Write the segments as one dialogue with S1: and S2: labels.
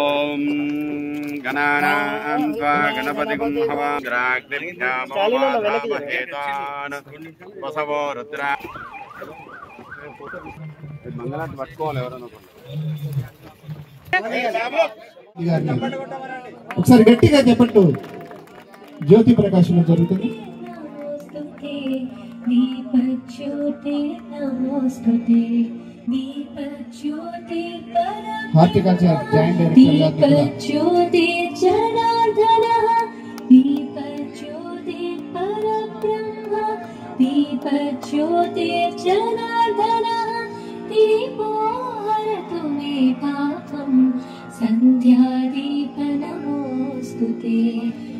S1: ఓం గణానాం త్వా గణపతిగుం హవాగ్రాగ్నిర్యామోవాధామహేతాన్ వసవో రుద్ర మంగళాన్ని పట్టుకోవాలి ఎవరన్నా
S2: ఒకసారి గట్టిగా చెప్పట్టు జ్యోతి ప్రకాశనం జరుగుతుంది. హార్టికల్చర్ జాయింట్
S3: संध्यादीपनमोस्तुते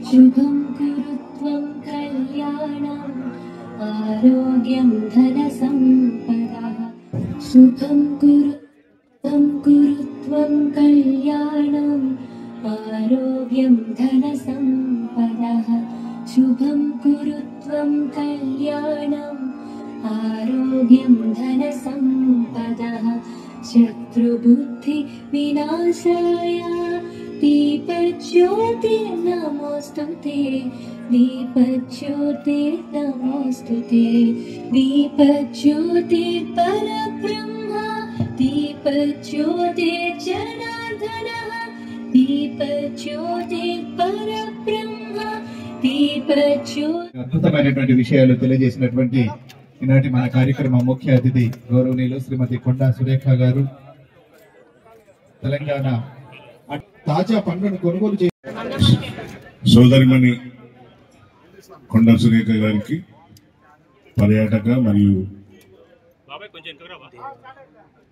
S3: शुभं कुरु त्वं कल्याणम् आरोग्यं धनसम्पदः शुभं कुरु त्वं कल्याणम् आरोग्यं धनसम्पदः शुभं कुरु त्वं कल्याणम् आरोग्यं धनसम्पदः शत्रुबुद्धि विनाशाय दीपज्योति नमोस्तुते दीपज्योति नमोस्तुते दीपज्योति परब्रह्म दीपज्योति जनार्दनः दीपज्योति परब्रह्म दीपज्योति
S2: అద్భుతమైనటువంటి విషయాలు తెలియజేసినటువంటి ఈనాటి మన కార్యక్రమం ముఖ్య అతిథి గౌరవనీయులు శ్రీమతి కొండా సురేఖ గారు తెలంగాణ తాజా పండ్లను కొనుగోలు
S4: సోదరిమణి కొండా సురేఖ గారికి పర్యాటక మరియు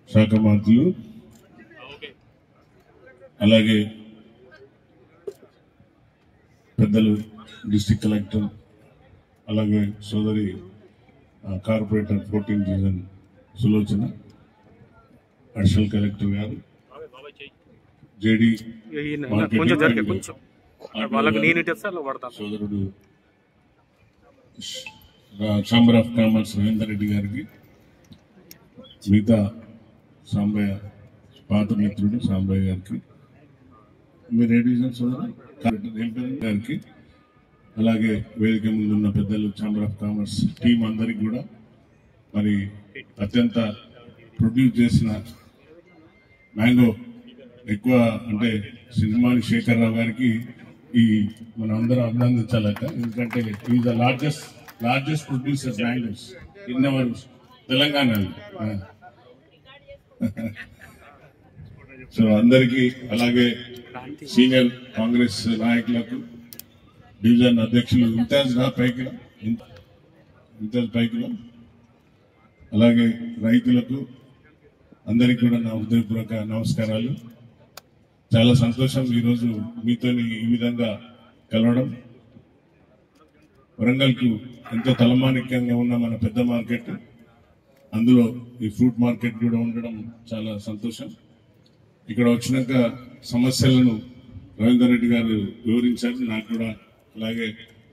S4: శాఖ మంత్రులు అలాగే పెద్దలు డిస్ట్రిక్ట్ కలెక్టర్ అలాగే సోదరి corporator 14 division Sulochana additional collector గారు జేడీ సోదరుడు chamber of commerce Ravinder Reddy గారికి మిగతా సాంబయ్య పాత మిత్రుడు సాంబయ్య గారికి మీరు ఏ డివిజన్ సోదరు గారికి అలాగే వేదిక ముందున్న పెద్దలు ఛాంబర్ ఆఫ్ కామర్స్ టీం అందరికి కూడా మరి అత్యంత ప్రొడ్యూస్ చేసిన మ్యాంగో ఎక్కువ అంటే సినిమాని శేఖర్రావు గారికి ఈ మనం అందరం అభినందించాలట ఎందుకంటే is the largest producer mangoes in our తెలంగాణలో సో అందరికీ అలాగే సీనియర్ కాంగ్రెస్ నాయకులకు డివిజన్ అధ్యక్షులు ఇంతాజ్ పైకిలో అలాగే రైతులకు అందరికీ కూడా నా హృదయపూర్వక నమస్కారాలు. చాలా సంతోషం ఈరోజు మీతో ఈ విధంగా కలవడం. వరంగల్కు ఎంతో తలమానిక్యంగా ఉన్న మన పెద్ద మార్కెట్, అందులో ఈ ఫ్రూట్ మార్కెట్ కూడా ఉండడం చాలా సంతోషం. ఇక్కడ వచ్చినాక సమస్యలను రవీందర్ రెడ్డి గారు వివరించారు. నాకు కూడా అలాగే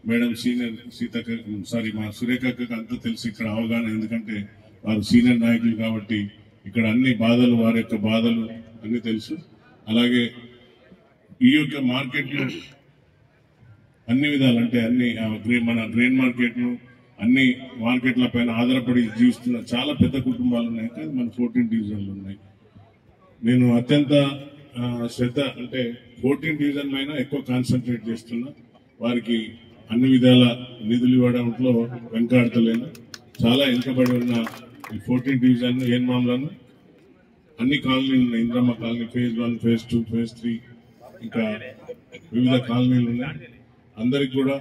S4: మేడం సీనియర్ మా సురేఖకు అంతా తెలిసి ఇక్కడ అవగాహన, ఎందుకంటే వారు సీనియర్ నాయకులు కాబట్టి ఇక్కడ అన్ని బాధలు వారి యొక్క బాధలు అన్ని తెలుసు. అలాగే ఈ యొక్క మార్కెట్లు అన్ని విధాలు అంటే అన్ని మన గ్రెయిన్ మార్కెట్ను అన్ని మార్కెట్ల పైన ఆధారపడి జీవిస్తున్న చాలా పెద్ద కుటుంబాలు ఉన్నాయి. కానీ మన 14 డివిజన్లు ఉన్నాయి. నేను అత్యంత శ్రద్ధ అంటే 14 డివిజన్ పైన ఎక్కువ కాన్సన్ట్రేట్ చేస్తున్నా. వారికి అన్ని విధాల నిధులు ఇవ్వడంలో వెనకాడతలేను. చాలా వెనుకబడి ఉన్న ఈ 14 డివిజన్ ఏన్మాంలను అన్ని కాలనీలు ఉన్నాయి. Indiramma colony phase 1, phase 2, phase 3 ఇంకా వివిధ కాలనీలు ఉన్నాయి. అందరికి కూడా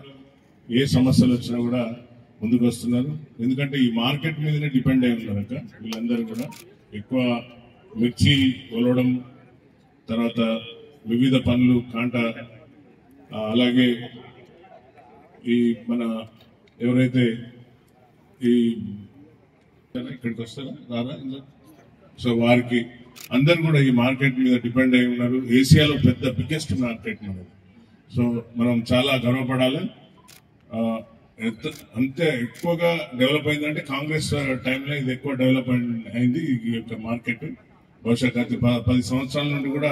S4: ఏ సమస్యలు వచ్చినా కూడా ముందుకు వస్తున్నారు. ఎందుకంటే ఈ మార్కెట్ మీదనే డిపెండ్ అయి ఉన్నారు అక్క వీళ్ళందరూ కూడా. ఎక్కువ మిర్చి కొలవడం, తర్వాత వివిధ పనులు కాంట, అలాగే ఈ మన ఎవరైతే ఈ ఇక్కడికి వస్తారా రారా సో వారికి అందరు కూడా ఈ మార్కెట్ మీద డిపెండ్ అయి ఉన్నారు. ఏషియాలో పెద్ద బిగ్గెస్ట్ మార్కెట్ మనది. సో మనం చాలా గర్వపడాలి. అంతే ఎక్కువగా డెవలప్ అయిందంటే కాంగ్రెస్ టైంలో ఇది ఎక్కువ డెవలప్ అయింది ఈ యొక్క మార్కెట్. బహుశా గత 10 సంవత్సరాల నుండి కూడా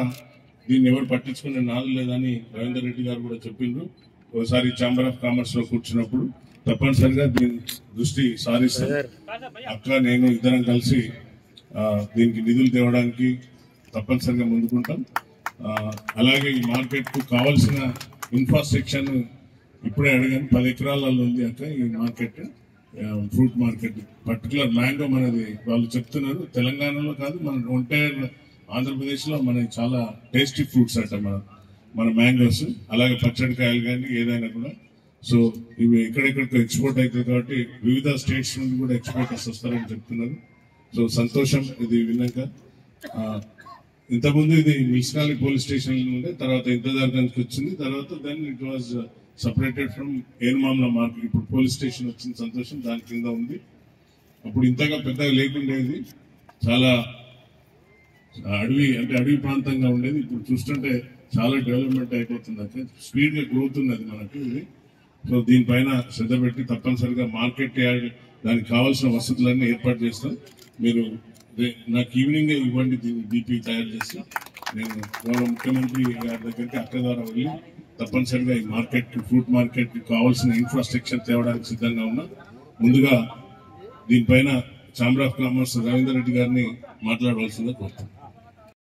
S4: దీన్ని ఎవరు పట్టించుకునే నాదు లేదని రవీందర్ రెడ్డి గారు కూడా చెప్పిండ్రు. ఒకసారి ఛాంబర్ ఆఫ్ కామర్స్ లో కూర్చున్నప్పుడు తప్పనిసరిగా దీని దృష్టి సారిస్తాం. అక్క నేను ఇద్దరం కలిసి దీనికి నిధులు తేవడానికి తప్పనిసరిగా ముందుకుంటాం. అలాగే ఈ మార్కెట్ కు కావాల్సిన ఇన్ఫ్రాస్ట్రక్చర్ ఇప్పుడే అడిగాను. 10 ఎకరాలలో ఉంది అక్క ఈ market, fruit market. Particular mango మనది వాళ్ళు చెప్తున్నారు తెలంగాణలో కాదు, మన ఎంటైర్ ఆంధ్రప్రదేశ్ లో మన చాలా టేస్టీ ఫ్రూట్స్ అట మన మ్యాంగోస్. అలాగే పచ్చడికాయలు కానీ ఏదైనా కూడా. సో ఇవి ఎక్కడెక్కడికి ఎక్స్పోర్ట్ అవుతుంది కాబట్టి వివిధ స్టేట్స్ నుండి కూడా ఎక్స్పోర్టర్స్ వస్తారని చెప్తున్నారు. సో సంతోషం ఇది విన్నాక. ఇంతకుముందు ఇది మిల్స్కాలి పోలీస్ స్టేషన్ ఉండే, తర్వాత ఇంతజార్గానికి వచ్చింది, తర్వాత then it was separated from ఏనుమామ్ల మార్కెట్. ఇప్పుడు పోలీస్ స్టేషన్ వచ్చింది, సంతోషం. దాని కింద ఉంది. అప్పుడు ఇంతగా పెద్దగా లేకుండేది, చాలా అడవి ప్రాంతంగా ఉండేది. ఇప్పుడు చూస్తుంటే చాలా డెవలప్మెంట్ అయిపోతుంది, స్పీడ్ గా గ్రోత్ ఉన్నది మనకు ఇది. సో దీనిపైన శ్రద్ధ పెట్టి తప్పనిసరిగా మార్కెట్ యార్డ్ దానికి కావాల్సిన వసతులన్నీ ఏర్పాటు చేస్తాం. మీరు నాకు ఈవినింగ్ ఇవ్వండి, దీన్ని డీపీ తయారు చేసి నేను గౌరవ ముఖ్యమంత్రి గారి దగ్గరికి అక్క ద్వారా వెళ్ళి తప్పనిసరిగా ఈ మార్కెట్ ఫ్రూట్ మార్కెట్ కావాల్సిన ఇన్ఫ్రాస్ట్రక్చర్ తేవడానికి సిద్ధంగా ఉన్నా. ముందుగా దీనిపైన chamber of commerce Ravinder Reddy గారిని మాట్లాడవలసిందిగా కోరుతున్నాను.